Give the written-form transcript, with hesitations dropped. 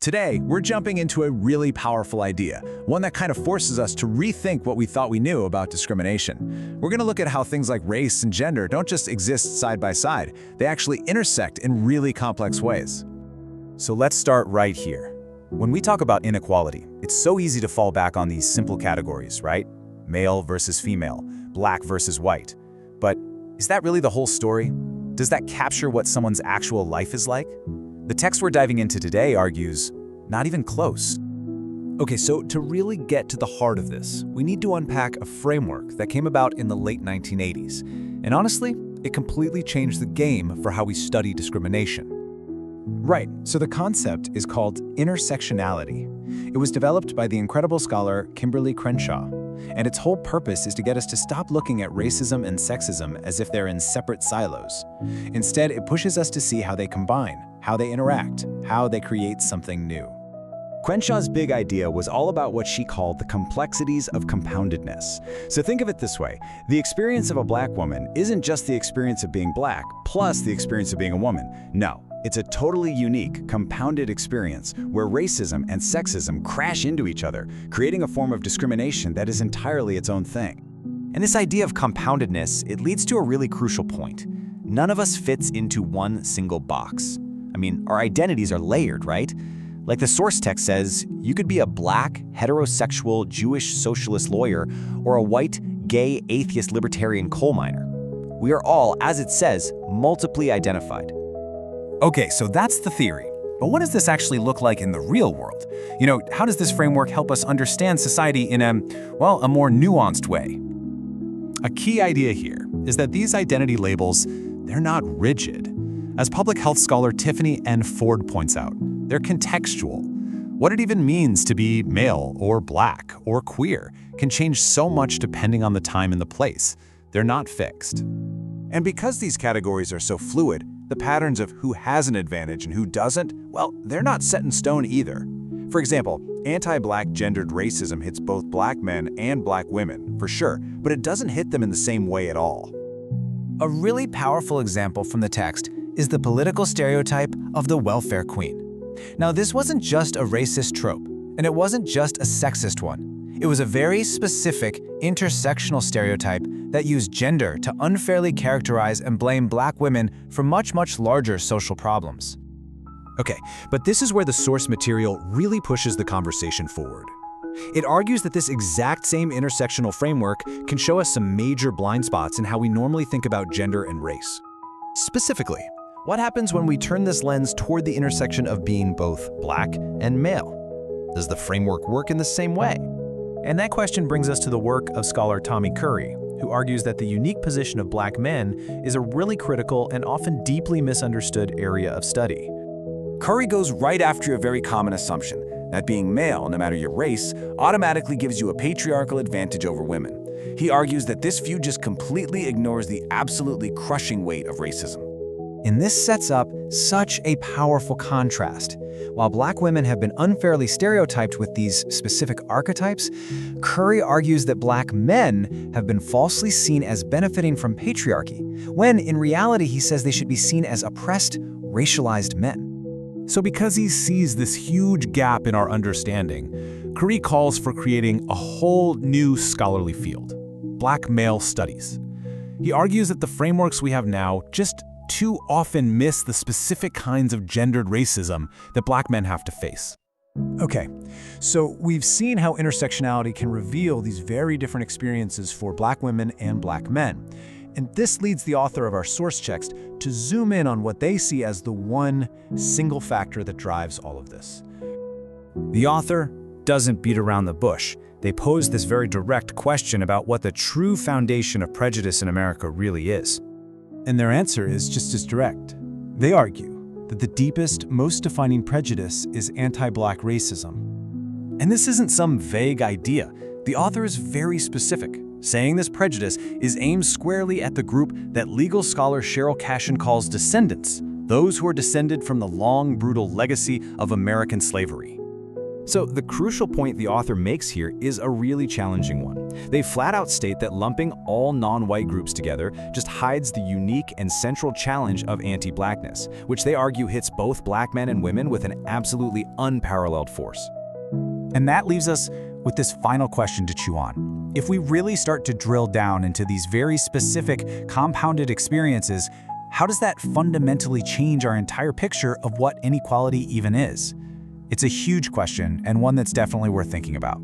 Today, we're jumping into a really powerful idea, one that kind of forces us to rethink what we thought we knew about discrimination. We're going to look at how things like race and gender don't just exist side by side, they actually intersect in really complex ways. So let's start right here. When we talk about inequality, it's so easy to fall back on these simple categories, right? Male versus female, black versus white. But is that really the whole story? Does that capture what someone's actual life is like? The text we're diving into today argues, not even close. Okay, so to really get to the heart of this, we need to unpack a framework that came about in the late 1980s. And honestly, it completely changed the game for how we study discrimination. Right, so the concept is called intersectionality. It was developed by the incredible scholar Kimberlé Crenshaw, and its whole purpose is to get us to stop looking at racism and sexism as if they're in separate silos. Instead, it pushes us to see how they combine, how they interact, how they create something new. Crenshaw's big idea was all about what she called the complexities of compoundedness. So think of it this way. The experience of a black woman isn't just the experience of being black plus the experience of being a woman. No, it's a totally unique, compounded experience where racism and sexism crash into each other, creating a form of discrimination that is entirely its own thing. And this idea of compoundedness, it leads to a really crucial point. None of us fits into one single box. I mean, our identities are layered, right? Like the source text says, you could be a black, heterosexual, Jewish socialist lawyer or a white, gay, atheist, libertarian coal miner. We are all, as it says, multiply identified. Okay, so that's the theory. But what does this actually look like in the real world? How does this framework help us understand society in a more nuanced way? A key idea here is that these identity labels, they're not rigid. As public health scholar Tiffany N. Ford points out, they're contextual. What it even means to be male or black or queer can change so much depending on the time and the place. They're not fixed. And because these categories are so fluid, the patterns of who has an advantage and who doesn't, they're not set in stone either. For example, anti-black gendered racism hits both black men and black women, for sure, but it doesn't hit them in the same way at all. A really powerful example from the text is the political stereotype of the welfare queen. Now, this wasn't just a racist trope, and it wasn't just a sexist one. It was a very specific intersectional stereotype that used gender to unfairly characterize and blame black women for much, much larger social problems. Okay, but this is where the source material really pushes the conversation forward. It argues that this exact same intersectional framework can show us some major blind spots in how we normally think about gender and race. Specifically, what happens when we turn this lens toward the intersection of being both black and male? Does the framework work in the same way? And that question brings us to the work of scholar Tommy Curry, who argues that the unique position of black men is a really critical and often deeply misunderstood area of study. Curry goes right after a very common assumption, that being male, no matter your race, automatically gives you a patriarchal advantage over women. He argues that this view just completely ignores the absolutely crushing weight of racism. And this sets up such a powerful contrast. While black women have been unfairly stereotyped with these specific archetypes, Curry argues that black men have been falsely seen as benefiting from patriarchy, when in reality he says they should be seen as oppressed, racialized men. So because he sees this huge gap in our understanding, Curry calls for creating a whole new scholarly field, black male studies. He argues that the frameworks we have now just too often miss the specific kinds of gendered racism that black men have to face. Okay, so we've seen how intersectionality can reveal these very different experiences for black women and black men. And this leads the author of our source text to zoom in on what they see as the one single factor that drives all of this. The author doesn't beat around the bush. They pose this very direct question about what the true foundation of prejudice in America really is. And their answer is just as direct. They argue that the deepest, most defining prejudice is anti-black racism. And this isn't some vague idea. The author is very specific, saying this prejudice is aimed squarely at the group that legal scholar Cheryl Cashin calls descendants, those who are descended from the long, brutal legacy of American slavery. So the crucial point the author makes here is a really challenging one. They flat out state that lumping all non-white groups together just hides the unique and central challenge of anti-blackness, which they argue hits both black men and women with an absolutely unparalleled force. And that leaves us with this final question to chew on. If we really start to drill down into these very specific, compounded experiences, how does that fundamentally change our entire picture of what inequality even is? It's a huge question, and one that's definitely worth thinking about.